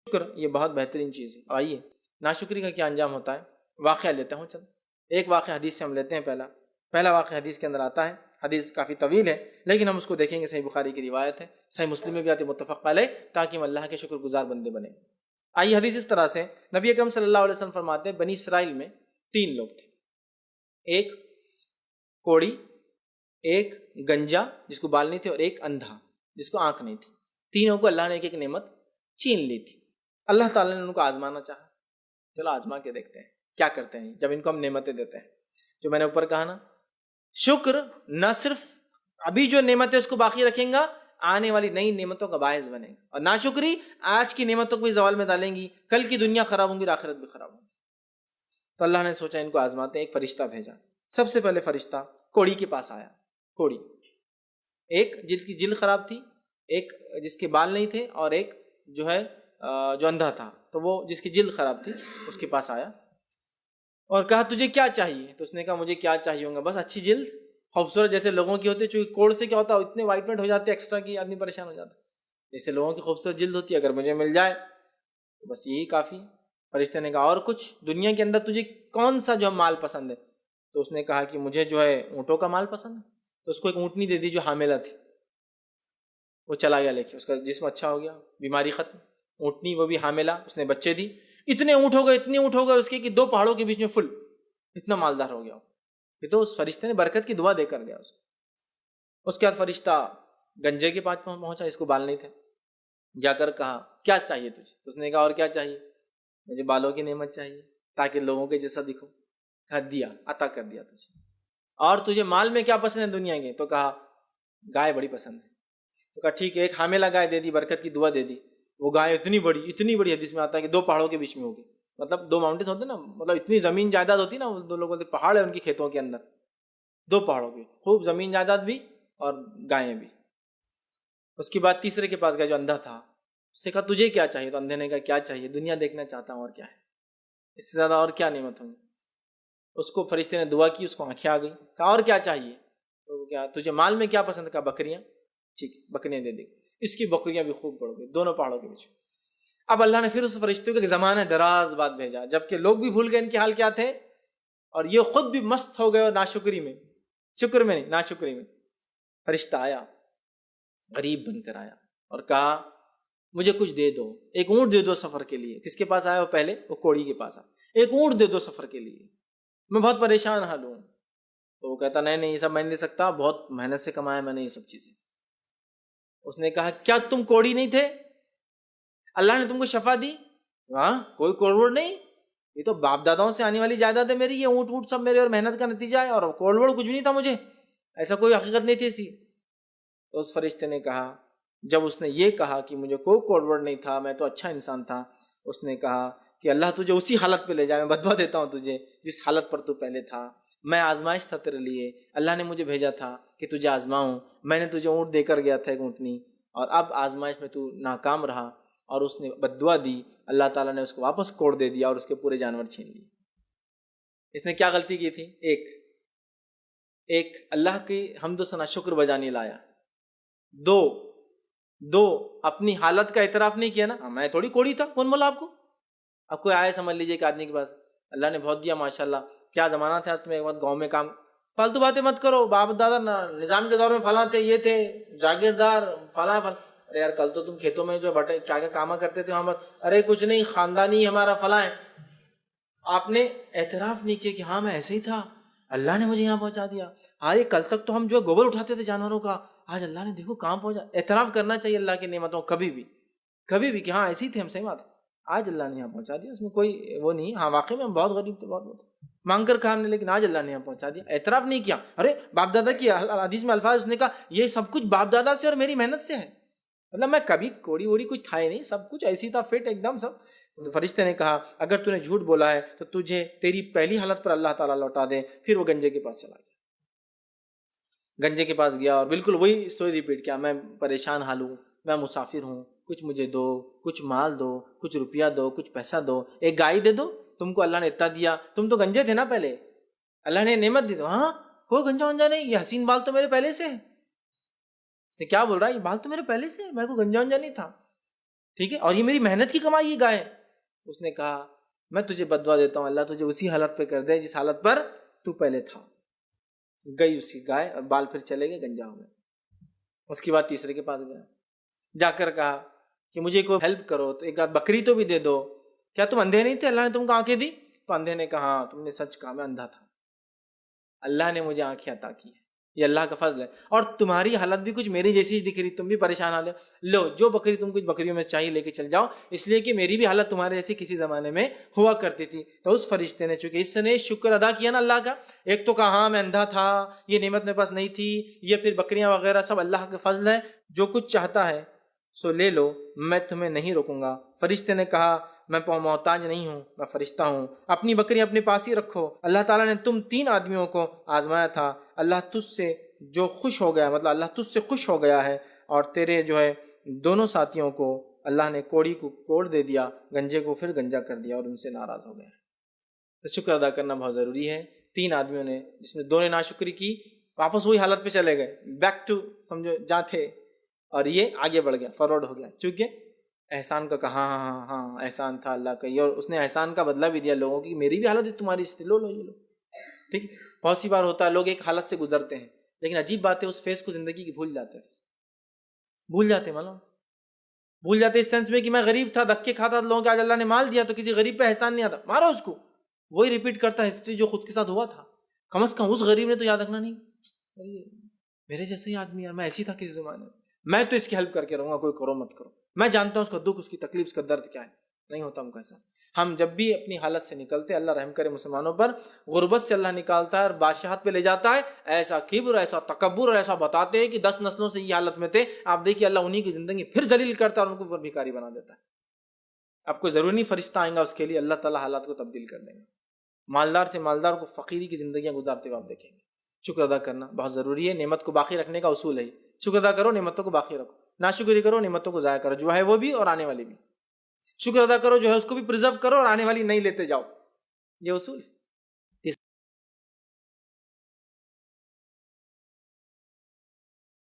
شکر یہ بہت بہترین چیز ہے. آئیے ناشکری کا کیا انجام ہوتا ہے واقعہ لیتا ہوں. چل ایک واقعہ حدیث سے ہم لیتے ہیں. پہلا واقعہ حدیث کے اندر آتا ہے. حدیث کافی طویل ہے لیکن ہم اس کو دیکھیں گے. صحیح بخاری کی روایت ہے, صحیح مسلم میں بھی آتی متفق علیہ, تاکہ ہم اللہ کے شکر گزار بندے بنیں. آئیے حدیث اس طرح سے, نبی اکرم صلی اللہ علیہ وسلم فرماتے ہیں بنی اسرائیل میں 3 لوگ تھے. ایک کوڑی, ایک گنجا جس کو بال نہیں تھے, اور ایک اندھا جس کو آنکھ نہیں تھی. تینوں کو اللہ نے ایک ایک نعمت چھین لی تھی. اللہ تعالیٰ نے ان کو آزمانا چاہا. چلو آزما کے دیکھتے ہیں کیا کرتے ہیں جب ان کو ہم نعمتیں دیتے ہیں. جو میں نے اوپر کہا نا, شکر نہ صرف ابھی جو نعمت ہے اس کو باقی رکھیں گا, آنے والی نئی نعمتوں کا باعث بنے گا. اور ناشکری آج کی نعمتوں کو بھی زوال میں ڈالیں گی, کل کی دنیا خراب ہوں گی اور آخرت بھی خراب ہوں گی. تو اللہ نے سوچا ان کو آزماتے ہیں. ایک فرشتہ بھیجا. سب سے پہلے فرشتہ کوڑی کے پاس آیا. کوڑی, ایک جس کی جلد خراب تھی, ایک جس کے بال نہیں تھے, اور ایک جو ہے جو اندھا تھا. تو وہ جس کی جلد خراب تھی اس کے پاس آیا اور کہا تجھے کیا چاہیے؟ تو اس نے کہا مجھے کیا چاہیے ہوگا, بس اچھی جلد, خوبصورت جیسے لوگوں کی ہوتی ہے. چونکہ کوڑ سے کیا ہوتا ہے اتنے وائٹ ہو جاتے ہیں ایکسٹرا کی آدمی پریشان ہو جاتا ہے. جیسے لوگوں کی خوبصورت جلد ہوتی ہے, اگر مجھے مل جائے تو بس یہی کافی. فرشتے نے کہا اور کچھ دنیا کے اندر تجھے کون سا جو مال پسند ہے؟ تو اس نے کہا کہ مجھے جو ہے اونٹوں کا مال پسند ہے. تو اس کو ایک اونٹنی دے دی جو حاملہ تھی. وہ چلا گیا لے کے, اس کا جسم اچھا ہو گیا, بیماری ختم. اونٹنی وہ بھی حاملہ, اس نے بچے دی. اتنے اونٹ ہو گئے اس کے کہ 2 پہاڑوں کے بیچ میں فل, اتنا مالدار ہو گیا. یہ تو اس فرشتے نے برکت کی دعا دے کر گیا اس کو. اس کے بعد فرشتہ گنجے کے پاس پہنچا, اس کو بال نہیں تھے. جا کر کہا کیا چاہیے تجھے؟ تو اس نے کہا اور کیا چاہیے؟ مجھے بالوں کی نعمت چاہیے تاکہ لوگوں کے جیسا دکھو. کہا دیا, عطا کر دیا تجھے. اور تجھے مال میں کیا پسند ہے دنیا کے؟ تو کہا گائے بڑی پسند ہے. تو کہا ٹھیک ہے, ایک حاملہ گائے دے دی, برکت کی دعا دے دی. وہ گائے اتنی بڑی حدیث میں آتا ہے کہ 2 پہاڑوں کے بیچ میں ہوگی. مطلب 2 ماؤنٹینس ہوتے نا, مطلب اتنی زمین جائیداد ہوتی نا, 2 لوگوں کے پہاڑ ہے ان کی کھیتوں کے اندر, 2 پہاڑوں کی خوب زمین جائیداد بھی اور گائیں بھی. اس کے بعد تیسرے کے پاس گیا جو اندھا تھا. اس سے کہا تجھے کیا چاہیے؟ تو اندھے نے کہا کیا چاہیے؟ دنیا دیکھنا چاہتا ہوں, اور کیا ہے اس سے زیادہ اور کیا نعمت ہوگی. اس کو فرشتے نے دعا کی, اس کو آنکھیں آ گئی. کہا اور کیا چاہیے؟ تو کیا تجھے مال میں کیا پسند؟ کہا بکریاں. ٹھیک, بکریاں دے دی. اس کی بکریاں بھی خوب بڑھ گئی 2 پہاڑوں کے بیچ. اب اللہ نے پھر اس فرشتے کو ایک زمانہ دراز بعد بھیجا, جبکہ لوگ بھی بھول گئے ان کے حال کیا تھے, اور یہ خود بھی مست ہو گئے اور ناشکری میں, شکر میں نہیں ناشکری میں. فرشتہ آیا, غریب بن کر آیا, اور کہا مجھے کچھ دے دو, ایک اونٹ دے دو سفر کے لیے. کس کے پاس آیا وہ پہلے؟ وہ کوڑی کے پاس آیا. ایک اونٹ دے دو سفر کے لیے, میں بہت پریشان حال ہوں. تو وہ کہتا نہیں یہ سب میں نہیں دے سکتا, بہت محنت سے کمایا میں نے یہ سب چیزیں. اس نے کہا کیا تم کوڑی نہیں تھے؟ اللہ نے تم کو شفا دی؟ ہاں, کوئی کوڑوڑ نہیں, یہ تو باپ داداؤں سے آنے والی جائیداد ہے میری, یہ اونٹ وونٹ سب میرے اور محنت کا نتیجہ ہے, اور کوڑوڑ کچھ بھی نہیں تھا مجھے, ایسا کوئی حقیقت نہیں تھی ایسی. تو اس فرشتے نے کہا, جب اس نے یہ کہا کہ مجھے کوئی کوڑوڑ نہیں تھا, میں تو اچھا انسان تھا, اس نے کہا کہ اللہ تجھے اسی حالت پہ لے جائے, میں بدوا دیتا ہوں تجھے جس حالت پر تو پہلے تھا. میں آزمائش تھا تیرے لیے, اللہ نے مجھے بھیجا تھا کہ تجھے آزماؤں. میں نے تجھے اونٹ دے کر گیا تھا, ایک اونٹنی, اور اب آزمائش میں تو ناکام رہا اور اس نے بددعا دی. اللہ تعالیٰ نے اس کو واپس کوڑ دے دیا اور اس کے پورے جانور چھین لیے. اس نے کیا غلطی کی تھی؟ ایک اللہ کی حمد و ثنا شکر بجا نہیں لایا. دو اپنی حالت کا اعتراف نہیں کیا نا, میں تھوڑی کوڑی تھا, کون بولا آپ کو؟ اب کوئی آئے سمجھ لیجیے کہ آدمی کے پاس اللہ نے بہت دیا ماشاءاللہ, کیا زمانہ تھا تمہیں, ایک بات گاؤں میں کام, فالتو باتیں مت کرو, باپ دادا نظام کے دور میں فلاں تھے, یہ تھے جاگیردار فلاں. ارے یار کل تو تم کھیتوں میں جو بٹے کیا کیا کاما کرتے تھے وہاں پر, ارے کچھ نہیں خاندانی ہمارا فلاں ہے. آپ نے اعتراف نہیں کیا کہ ہاں میں ایسے ہی تھا, اللہ نے مجھے یہاں پہنچا دیا. ارے کل تک تو ہم جو گوبر اٹھاتے تھے جانوروں کا, آج اللہ نے دیکھو کہاں پہنچا. اعتراف کرنا چاہیے اللہ کی نعمتوں کبھی بھی کہ ہاں ایسے ہی تھے ہم, صحیح بات ہے, آج اللہ نے یہاں پہنچا دیا, اس میں کوئی وہ نہیں. ہاں واقعی میں ہم بہت غریب تھے, بہت مانگ کر کہا ہم نے, لیکن آج اللہ نے یہاں پہنچا دیا. اعتراف نہیں کیا. ارے باپ دادا کی حدیث میں الفاظ, اس نے کہا یہ سب کچھ باپ دادا سے اور میری محنت سے ہے, مطلب میں کبھی کوڑی ووڑی کچھ تھا ہی نہیں, سب کچھ ایسی تھا فٹ ایک دم سب. تو فرشتے نے کہا اگر تو نے جھوٹ بولا ہے تو تجھے تیری پہلی حالت پر اللہ تعالیٰ لوٹا دے. پھر وہ گنجے کے پاس چلا گیا, گنجے کے پاس گیا اور بالکل وہی اسٹوری ریپیٹ کیا, میں پریشان حال ہوں, میں مسافر ہوں, کچھ مجھے دو, کچھ مال دو, کچھ روپیہ دو, کچھ پیسہ دو, ایک گائے دے دو, تم کو اللہ نے اتنا دیا, تم تو گنجے تھے نا پہلے, اللہ نے نعمت دی دو. ہاں کوئی گنجا ونجا نہیں, یہ حسین بال تو میرے پہلے سے ہے. اس نے کیا بول رہا ہے, یہ بال تو میرے پہلے سے ہے, میں کوئی گنجا ونجا نہیں تھا. ٹھیک ہے, اور یہ میری محنت کی کمائی یہ گائے. اس نے کہا میں تجھے بددعا دیتا ہوں, اللہ تجھے اسی حالت پہ کر دے جس حالت پر تو پہلے تھا. گئی اسی گائے اور بال پھر چلے گئے, گنجا ہو گئے. اس کے بعد تیسرے کے پاس گیا, جا کر کہا کہ مجھے کوئی ہیلپ کرو تو ایک آدھ بکری تو بھی دے دو, کیا تم اندھے نہیں تھے, اللہ نے تم کو آنکھیں دی؟ تو اندھے نے کہا ہاں تم نے سچ کہا, میں اندھا تھا, اللہ نے مجھے آنکھیں عطا کی ہے, یہ اللہ کا فضل ہے. اور تمہاری حالت بھی کچھ میری جیسی دکھ رہی, تم بھی پریشان حال لو, جو بکری تم کچھ بکریوں میں چاہیے لے کے چل جاؤ, اس لیے کہ میری بھی حالت تمہارے جیسی کسی زمانے میں ہوا کرتی تھی. تو اس فرشتے نے, چونکہ اس نے شکر ادا کیا نا اللہ کا, ایک تو کہا ہاں میں اندھا تھا, یہ نعمت میرے پاس نہیں تھی, یہ پھر بکریاں وغیرہ سب اللہ کا فضل ہے, جو کچھ چاہتا ہے سو لے لو, میں تمہیں نہیں روکوں گا. فرشتے نے کہا میں محتاج نہیں ہوں, میں فرشتہ ہوں, اپنی بکری اپنے پاس ہی رکھو. اللہ تعالیٰ نے تم 3 آدمیوں کو آزمایا تھا, اللہ تجھ سے جو خوش ہو گیا, مطلب اللہ تجھ سے خوش ہو گیا ہے, اور تیرے جو ہے دونوں ساتھیوں کو اللہ نے کوڑی کو کوڑ دے دیا, گنجے کو پھر گنجا کر دیا, اور ان سے ناراض ہو گیا. تو شکر ادا کرنا بہت ضروری ہے. 3 آدمیوں نے, جس میں 2 نے ناشکری کی, واپس وہی حالت پہ چلے گئے, بیک ٹو سمجھو جہاں تھے, اور یہ آگے بڑھ گیا, فارورڈ ہو گیا, چونکہ احسان کا کہا ہاں ہاں ہاں احسان تھا اللہ کا یہ, اور اس نے احسان کا بدلہ بھی دیا لوگوں کی, میری بھی حالت ہے تمہاری اس لو لو یہ لو. ٹھیک ہے, بہت سی بار ہوتا ہے لوگ ایک حالت سے گزرتے ہیں, لیکن عجیب بات ہے اس فیس کو زندگی کی بھول جاتے ہیں, بھول جاتے ہیں, معلوم بھول جاتے اس سینس میں کہ میں غریب تھا, دھکے کھاتا تھا لوگوں کے, آج اللہ نے مال دیا تو کسی غریب پہ احسان نہیں آتا, مارو اس کو. وہی ریپیٹ کرتا ہے ہسٹری جو خود کے ساتھ ہوا تھا. کم از کم اس غریب نے تو یاد رکھنا نہیں, میرے جیسا ہی آدمی یار, میں ایسی تھا کسی زمانے میں تو اس کی ہیلپ کر کے رہوں گا, کوئی کرو مت کرو, میں جانتا ہوں اس کا دکھ, اس کی تکلیف, اس کا درد کیا ہے. نہیں ہوتا ہم کا احساس. ہم جب بھی اپنی حالت سے نکلتے, اللہ رحم کرے مسلمانوں پر, غربت سے اللہ نکالتا ہے اور بادشاہت پہ لے جاتا ہے. ایسا کبر, ایسا تکبر, اور ایسا بتاتے ہیں کہ 10 نسلوں سے یہ حالت میں تھے, آپ دیکھیے اللہ انہی کی زندگی پھر ذلیل کرتا ہے اور ان کو اوپر بھکاری بنا دیتا ہے. آپ کو ضروری نہیں فرشتہ آئیں گا اس کے لیے, اللہ تعالیٰ حالات کو تبدیل کر دیں گے. مالدار سے مالدار کو فقیری کی زندگیاں گزارتے ہوئے آپ دیکھیں گے. شکر ادا کرنا بہت ضروری ہے, نعمت کو باقی رکھنے کا اصول ہے. شکر ادا کرو, نعمتوں کو باقی رکھو, ناشکری کرو, نعمتوں کو ضائع کرو, جو ہے وہ بھی اور آنے والی بھی. شکر ادا کرو, جو ہے اس کو بھی پرزرو کرو, اور آنے والی نہیں لیتے جاؤ, یہ اصول ہے.